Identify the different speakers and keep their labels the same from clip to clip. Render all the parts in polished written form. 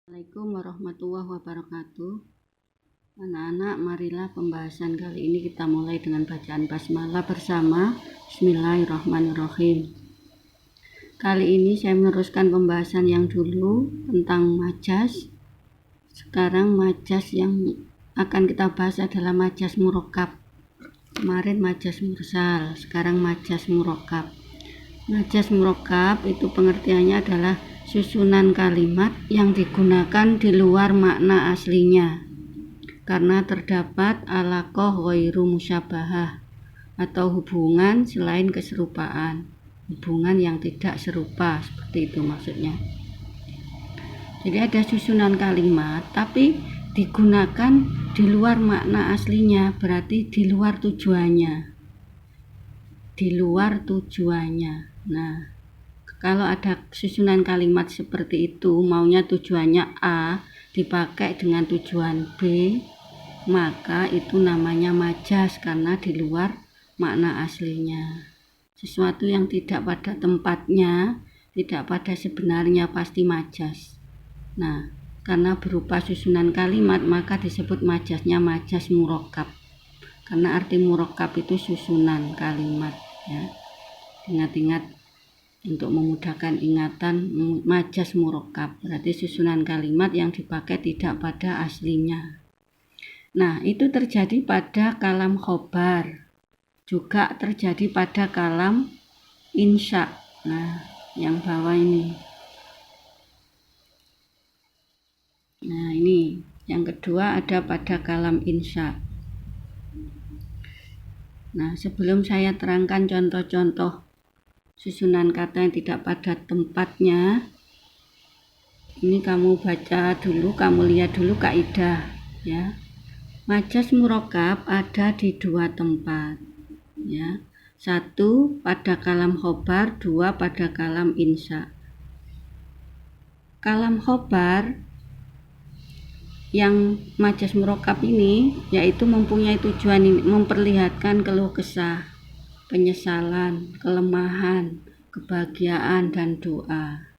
Speaker 1: Assalamualaikum warahmatullahi wabarakatuh. Anak-anak, marilah pembahasan kali ini kita mulai dengan bacaan basmalah bersama. Bismillahirrahmanirrahim. Kali ini saya meneruskan pembahasan yang dulu tentang majas. Sekarang majas yang akan kita bahas adalah majas murokkab. Kemarin majas mursal, sekarang majas murokkab. Majas murokkab itu pengertiannya adalah susunan kalimat yang digunakan di luar makna aslinya karena terdapat alaqah ghairu musyabahah atau hubungan selain keserupaan, hubungan yang tidak serupa, seperti itu maksudnya. Jadi ada susunan kalimat tapi digunakan di luar makna aslinya, berarti di luar tujuannya. Nah, kalau ada susunan kalimat seperti itu, maunya tujuannya A dipakai dengan tujuan B, maka itu namanya majas karena di luar makna aslinya. Sesuatu yang tidak pada tempatnya, tidak pada sebenarnya pasti majas. Nah, karena berupa susunan kalimat maka disebut majasnya majas murokkab. Karena arti murokkab itu susunan kalimat, ya. Ingat-ingat untuk memudahkan ingatan, majas murokkab berarti susunan kalimat yang dipakai tidak pada aslinya. Nah, itu terjadi pada kalam khobar, juga terjadi pada kalam insya. Nah, yang bawah ini. Nah, ini yang kedua ada pada kalam insya. Nah, sebelum saya terangkan contoh-contoh susunan kata yang tidak pada tempatnya, ini kamu baca dulu, kamu lihat dulu kaidah, ya. Majas murokkab ada di dua tempat, ya. Satu pada kalam khobar, dua pada kalam insya. Kalam khobar yang majas murokkab ini yaitu mempunyai tujuan ini, memperlihatkan keluh kesah, penyesalan, kelemahan, kebahagiaan, dan doa.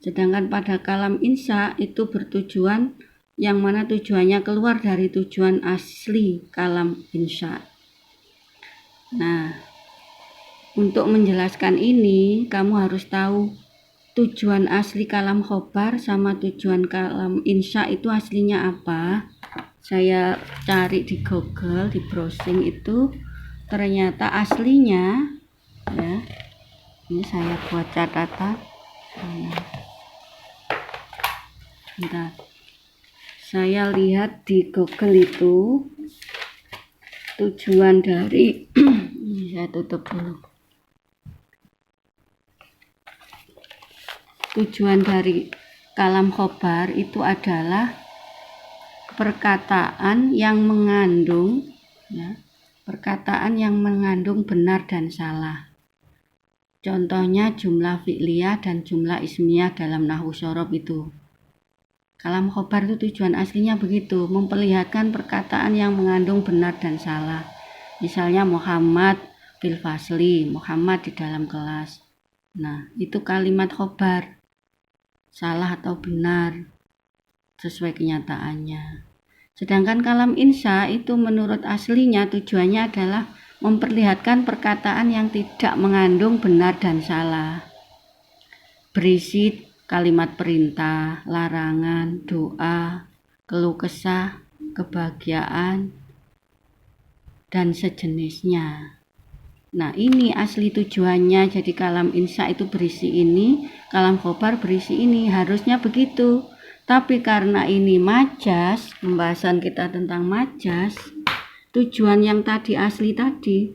Speaker 1: Sedangkan pada kalam insya itu bertujuan yang mana tujuannya keluar dari tujuan asli kalam insya. Nah, untuk menjelaskan ini kamu harus tahu tujuan asli kalam khobar sama tujuan kalam insya itu aslinya apa. Saya cari di Google, di browsing itu ternyata aslinya, ya, ini saya buat catatan. Bentar, saya lihat di Google itu tujuan dari ini saya tutup dulu. Tujuan dari kalam khobar itu adalah perkataan yang mengandung, ya, perkataan yang mengandung benar dan salah. Contohnya jumlah fi'liyah dan jumlah ismiyah dalam nahwu syarab itu. Kalam khobar itu tujuan aslinya begitu, memperlihatkan perkataan yang mengandung benar dan salah. Misalnya Muhammad fil fasli, Muhammad di dalam kelas. Nah, itu kalimat khobar. Salah atau benar sesuai kenyataannya. Sedangkan kalam insya itu menurut aslinya tujuannya adalah memperlihatkan perkataan yang tidak mengandung benar dan salah. Berisi kalimat perintah, larangan, doa, keluh kesah, kebahagiaan, dan sejenisnya. Nah, ini asli tujuannya. Jadi kalam insya itu berisi ini, kalam khobar berisi ini, harusnya begitu. Tapi karena ini majas, pembahasan kita tentang majas, tujuan yang tadi asli tadi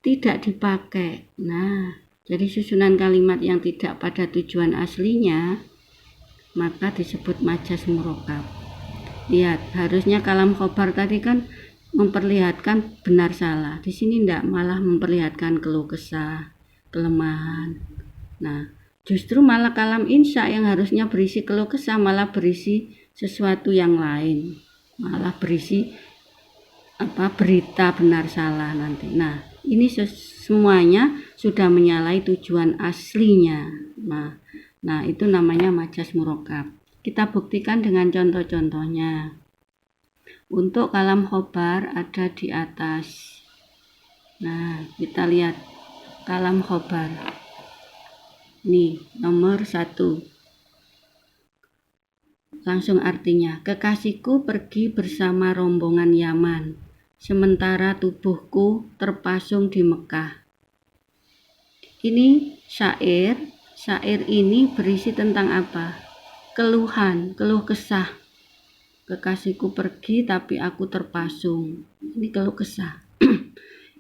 Speaker 1: tidak dipakai. Nah, jadi susunan kalimat yang tidak pada tujuan aslinya maka disebut majas murokkab. Lihat, harusnya kalam khobar tadi kan memperlihatkan benar salah. Di sini tidak, malah memperlihatkan keluh kesah, kelemahan. Nah, justru malah kalam insya yang harusnya berisi keluh kesah malah berisi sesuatu yang lain. Malah berisi berita benar salah nanti. Nah, ini semuanya sudah menyalahi tujuan aslinya. Nah, itu namanya majas murokkab. Kita buktikan dengan contoh-contohnya. Untuk kalam khobar ada di atas. Nah, kita lihat kalam khobar. Nih, nomor 1. Langsung artinya, kekasihku pergi bersama rombongan Yaman, sementara tubuhku terpasung di Mekah. Ini syair. Syair ini berisi tentang apa? Keluhan, keluh kesah. Kekasihku pergi tapi aku terpasung. Ini keluh kesah.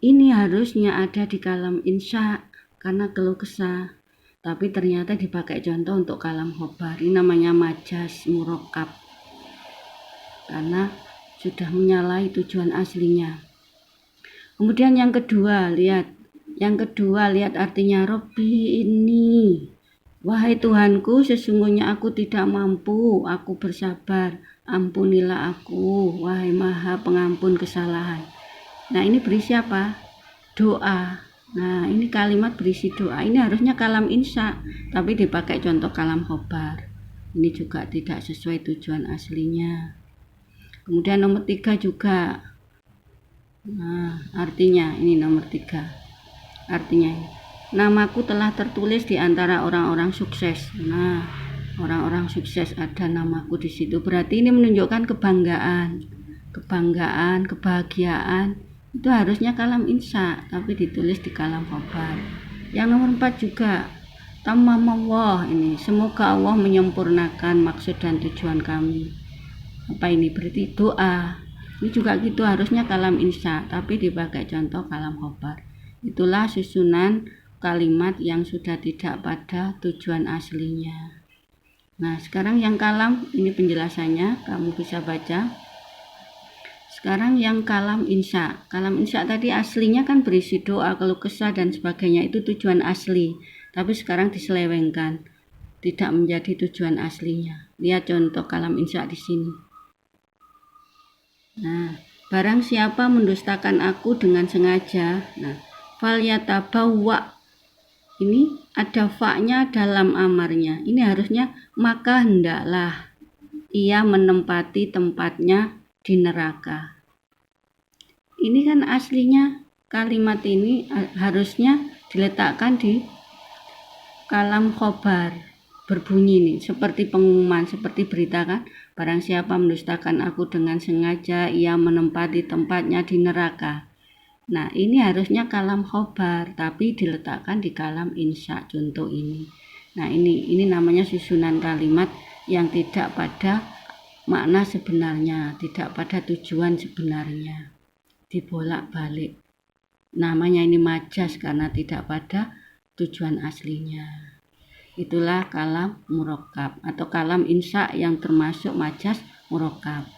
Speaker 1: Ini harusnya ada di kalam insya karena keluh kesah. Tapi ternyata dipakai contoh untuk kalam khobar. Ini namanya majas murakkab. Karena sudah menyalahi tujuan aslinya. Kemudian yang kedua, lihat. Yang kedua, lihat artinya. Robbi ini. Wahai Tuhanku, sesungguhnya aku tidak mampu. Aku bersabar. Ampunilah aku, wahai Maha Pengampun kesalahan. Nah, ini berisi apa? Doa. Nah, ini kalimat berisi doa. Ini harusnya kalam insya, tapi dipakai contoh kalam khobar. Ini juga tidak sesuai tujuan aslinya. Kemudian nomor 3 juga. Nah, artinya ini nomor 3. Artinya ini. Namaku telah tertulis di antara orang-orang sukses. Nah, orang-orang sukses ada namaku di situ. Berarti ini menunjukkan kebanggaan, kebahagiaan. Itu harusnya kalam insya, tapi ditulis di kalam khobar. Yang nomor 4 juga, tamamullah ini, semoga Allah menyempurnakan maksud dan tujuan kami. Apa ini? Berarti doa. Ini juga gitu, harusnya kalam insya, tapi dipakai contoh kalam khobar. Itulah susunan kalimat yang sudah tidak pada tujuan aslinya. Nah, sekarang yang kalam, ini penjelasannya, kamu bisa baca. Sekarang yang kalam insya. Kalam insya tadi aslinya kan berisi doa, keluh kesah dan sebagainya. Itu tujuan asli. Tapi sekarang diselewengkan. Tidak menjadi tujuan aslinya. Lihat contoh kalam insya di sini. Nah, barang siapa mendustakan aku dengan sengaja. Nah, falyatabawa. Ini ada fa-nya dalam amarnya. Ini harusnya maka hendaklah ia menempati tempatnya di neraka. Ini kan aslinya kalimat ini harusnya diletakkan di kalam khobar, berbunyi nih seperti pengumuman, seperti berita kan, barang siapa mendustakan aku dengan sengaja ia menempati tempatnya di neraka. Nah, ini harusnya kalam khobar tapi diletakkan di kalam insya, contoh ini. Nah, ini namanya susunan kalimat yang tidak pada makna sebenarnya, tidak pada tujuan sebenarnya, dibolak-balik. Namanya ini majas karena tidak pada tujuan aslinya. Itulah kalam murakkab atau kalam insya yang termasuk majas murakkab.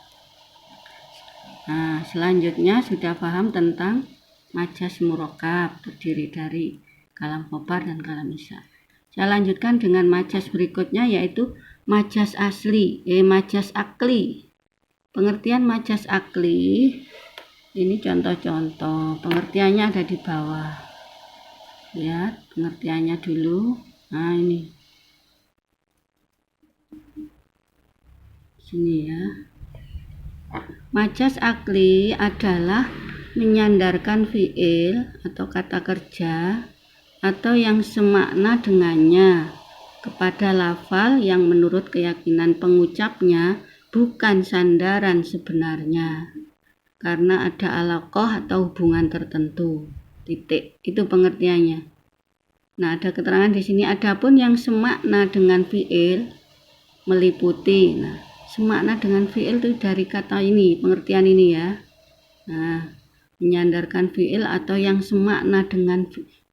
Speaker 1: Nah, selanjutnya sudah paham tentang majas murakkab, terdiri dari kalam khobar dan kalam insya. Saya lanjutkan dengan majas berikutnya, yaitu majas asli, majas akli. Pengertian majas akli, ini contoh-contoh. Pengertiannya ada di bawah. Lihat pengertiannya dulu. Nah, ini. Sini ya. Majas akli adalah menyandarkan fiil atau kata kerja atau yang semakna dengannya kepada lafal yang menurut keyakinan pengucapnya bukan sandaran sebenarnya karena ada alaqah atau hubungan tertentu. Titik. Itu pengertiannya. Nah, ada keterangan di sini. Adapun yang semakna dengan fiil meliputi. Nah, semakna dengan fiil itu dari kata ini, pengertian ini ya. Nah, menyandarkan fiil atau yang semakna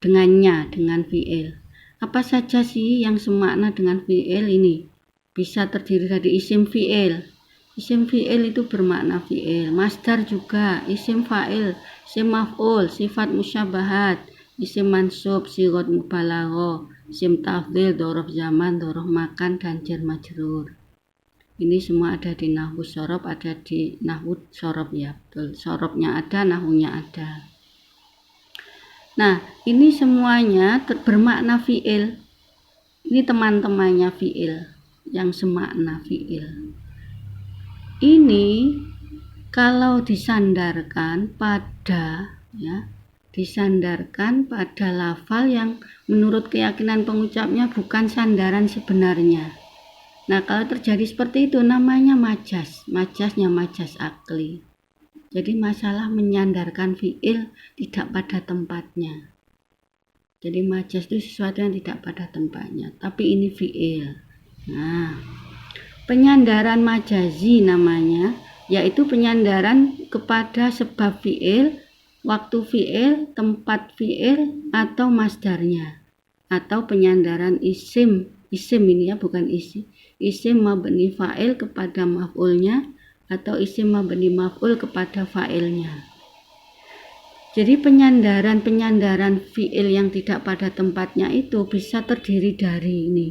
Speaker 1: dengannya dengan fiil. Apa saja sih yang semakna dengan fiil ini? Bisa terdiri dari isim fiil. Isim fiil itu bermakna fiil. Masdar juga, isim fa'il, isim maf'ul, sifat musyabahat, isim mansub, sigot mubalaghah, isim tafdhil, dzaraf zaman, dzaraf makan dan jar majrur. Ini semua ada di nahwu shorob, ada di nahwu shorob ya, betul. Shorobnya ada, nahwunya ada. Nah, ini semuanya bermakna fiil. Ini teman-temannya fiil. yang semakna fi'il. Ini kalau disandarkan pada lafal yang menurut keyakinan pengucapnya bukan sandaran sebenarnya. Nah, kalau terjadi seperti itu namanya majasnya majas akli. Jadi masalah menyandarkan fi'il tidak pada tempatnya. Jadi majas itu sesuatu yang tidak pada tempatnya, tapi ini fi'il. Nah, penyandaran majazi namanya, yaitu penyandaran kepada sebab fi'il, waktu fi'il, tempat fi'il, atau masdarnya. Atau penyandaran isim ini ya, bukan isim mabni fa'il kepada maf'ulnya, atau isim mabni maf'ul kepada fa'ilnya. Jadi penyandaran fi'il yang tidak pada tempatnya itu bisa terdiri dari ini.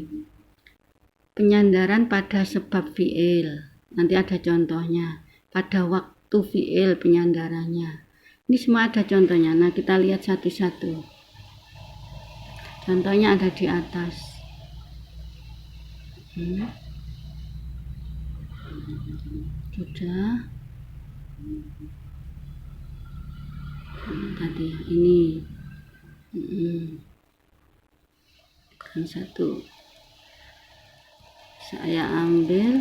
Speaker 1: Penyandaran pada sebab fi'il, nanti ada contohnya. Pada waktu fi'il penyandarannya. Ini semua ada contohnya. Nah, kita lihat satu-satu. Contohnya ada di atas. Sudah. Tadi ini. Yang satu. Saya ambil.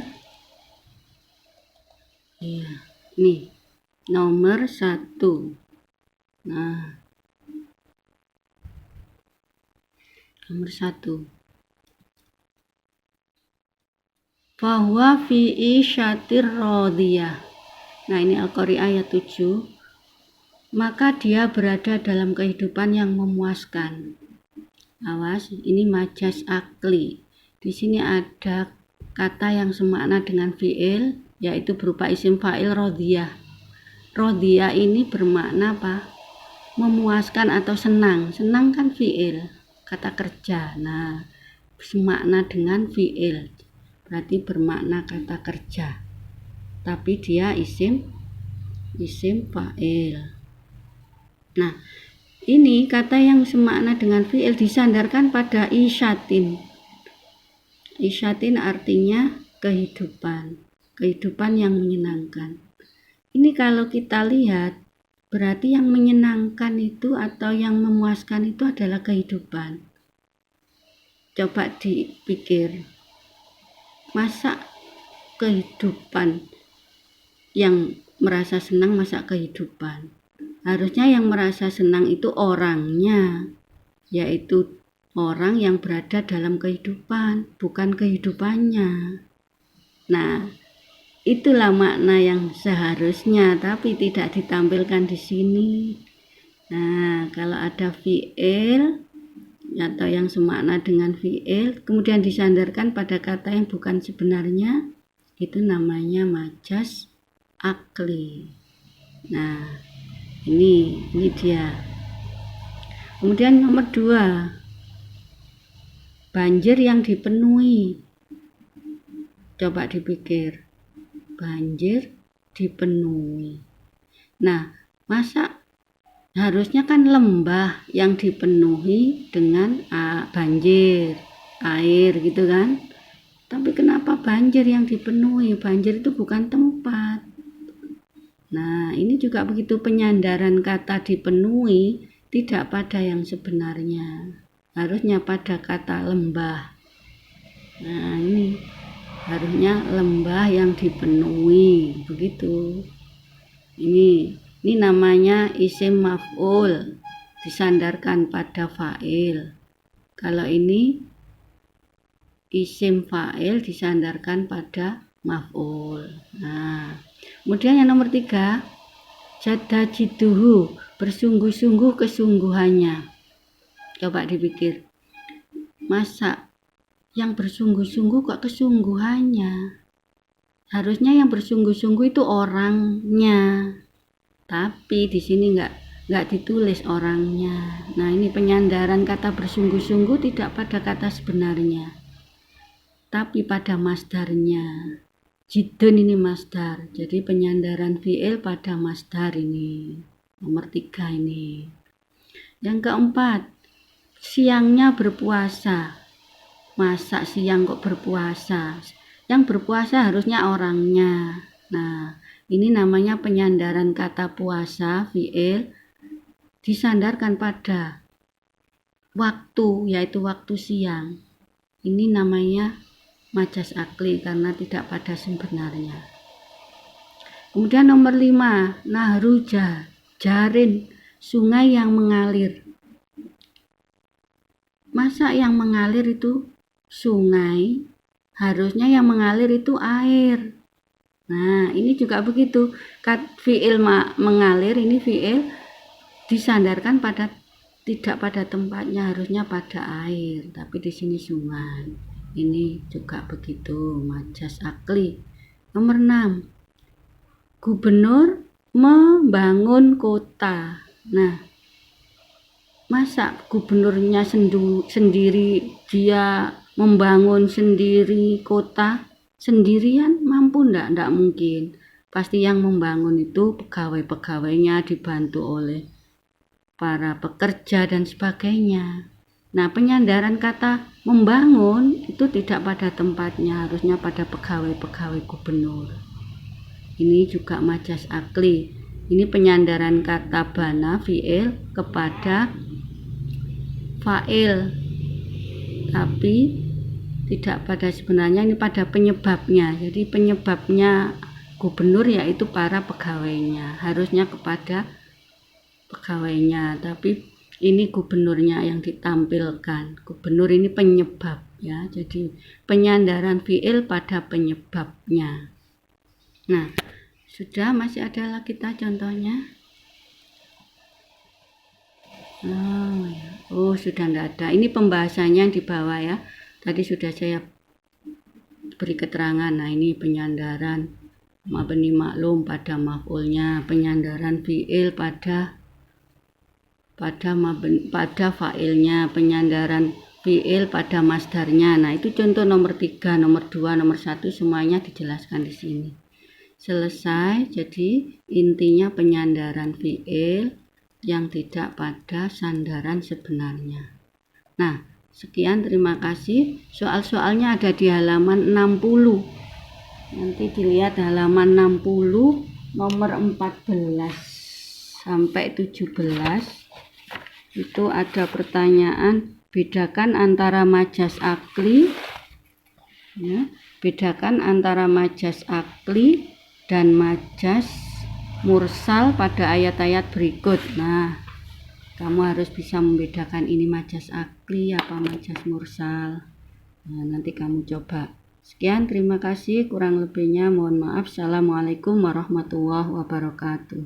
Speaker 1: Iya, nih. Nomor 1. Nah, nomor 1. Fahuwa fi isyatir radiyah. Nah, ini Al-Qari'ah ayat 7. Maka dia berada dalam kehidupan yang memuaskan. Awas, ini majas akli. Di sini ada kata yang semakna dengan fi'il, yaitu berupa isim fa'il radiyah. Radiyah ini bermakna apa? Memuaskan atau senang. Senang kan fi'il, kata kerja. Nah, semakna dengan fi'il, berarti bermakna kata kerja. Tapi dia isim fa'il. Nah, ini kata yang semakna dengan fi'il disandarkan pada isyatin. Isyatin artinya kehidupan yang menyenangkan. Ini kalau kita lihat, berarti yang menyenangkan itu atau yang memuaskan itu adalah kehidupan. Coba dipikir, masa kehidupan yang merasa senang, masa kehidupan? Harusnya yang merasa senang itu orangnya, yaitu orang yang berada dalam kehidupan, bukan kehidupannya. Nah, itulah makna yang seharusnya, tapi tidak ditampilkan di sini. Nah, kalau ada fi'il atau yang semakna dengan fi'il, kemudian disandarkan pada kata yang bukan sebenarnya, itu namanya majas akli. Nah, ini dia. Kemudian nomor 2, banjir yang dipenuhi. Coba dipikir, banjir dipenuhi. Nah, masa harusnya kan lembah yang dipenuhi dengan banjir, air gitu kan? Tapi kenapa banjir yang dipenuhi? Banjir itu bukan tempat. Nah, ini juga begitu, penyandaran kata dipenuhi tidak pada yang sebenarnya. Harusnya pada kata lembah. Nah, ini harusnya lembah yang dipenuhi, begitu. Ini namanya isim maf'ul, disandarkan pada fa'il. Kalau ini isim fa'il disandarkan pada maf'ul. Nah, kemudian yang nomor 3, jadda jidduhu, bersungguh-sungguh kesungguhannya. Coba dipikir, masa yang bersungguh-sungguh kok kesungguhannya? Harusnya yang bersungguh-sungguh itu orangnya, tapi di sini nggak ditulis orangnya. Nah, ini penyandaran kata bersungguh-sungguh tidak pada kata sebenarnya, tapi pada masdarnya. Jiddun ini masdar, jadi penyandaran fi'il pada masdar ini. Nomor 3 ini. Yang keempat, siangnya berpuasa. masak siang kok berpuasa. Yang berpuasa harusnya orangnya. Nah, ini namanya penyandaran kata puasa, fi'il, disandarkan pada waktu, yaitu waktu siang. Ini namanya majas akli karena tidak pada sebenarnya. Kemudian nomor 5, nahruja, jarin, sungai yang mengalir. Masa yang mengalir itu sungai, harusnya yang mengalir itu air. Nah, ini juga begitu. Fi'il mengalir, ini fi'il disandarkan pada tidak pada tempatnya, harusnya pada air, tapi di sini sungai. Ini juga begitu, majas akli. Nomor 6, gubernur membangun kota. Nah, masa gubernurnya sendiri dia membangun sendiri kota sendirian, mampu enggak mungkin. Pasti yang membangun itu pegawai-pegawainya dibantu oleh para pekerja dan sebagainya. Nah, penyandaran kata membangun itu tidak pada tempatnya, harusnya pada pegawai-pegawai gubernur. Ini juga majas akli. Ini penyandaran kata bana fi'il kepada fa'il, tapi tidak pada sebenarnya, ini pada penyebabnya. Jadi penyebabnya gubernur yaitu para pegawainya, harusnya kepada pegawainya, tapi ini gubernurnya yang ditampilkan. Gubernur ini penyebab ya, jadi penyandaran fi'il pada penyebabnya. Nah, sudah, masih ada lagi kita contohnya. Sudah enggak ada. Ini pembahasannya yang di bawah ya. Tadi sudah saya beri keterangan. Nah, ini penyandaran mabni maklum pada maf'ulnya, penyandaran fi'il pada fa'ilnya, penyandaran fi'il pada masdarnya. Nah, itu contoh nomor 3, nomor 2, nomor 1 semuanya dijelaskan di sini. Selesai. Jadi intinya penyandaran fi'il yang tidak pada sandaran sebenarnya. Nah, sekian, terima kasih. Soal-soalnya ada di halaman 60. Nanti dilihat halaman 60 nomor 14 sampai 17. Itu ada pertanyaan, bedakan antara majas akli ya, bedakan antara majas akli dan majas mursal pada ayat-ayat berikut. Nah, kamu harus bisa membedakan ini majas akli apa majas mursal. Nah, nanti kamu coba. Sekian, terima kasih, kurang lebihnya mohon maaf. Assalamualaikum warahmatullahi wabarakatuh.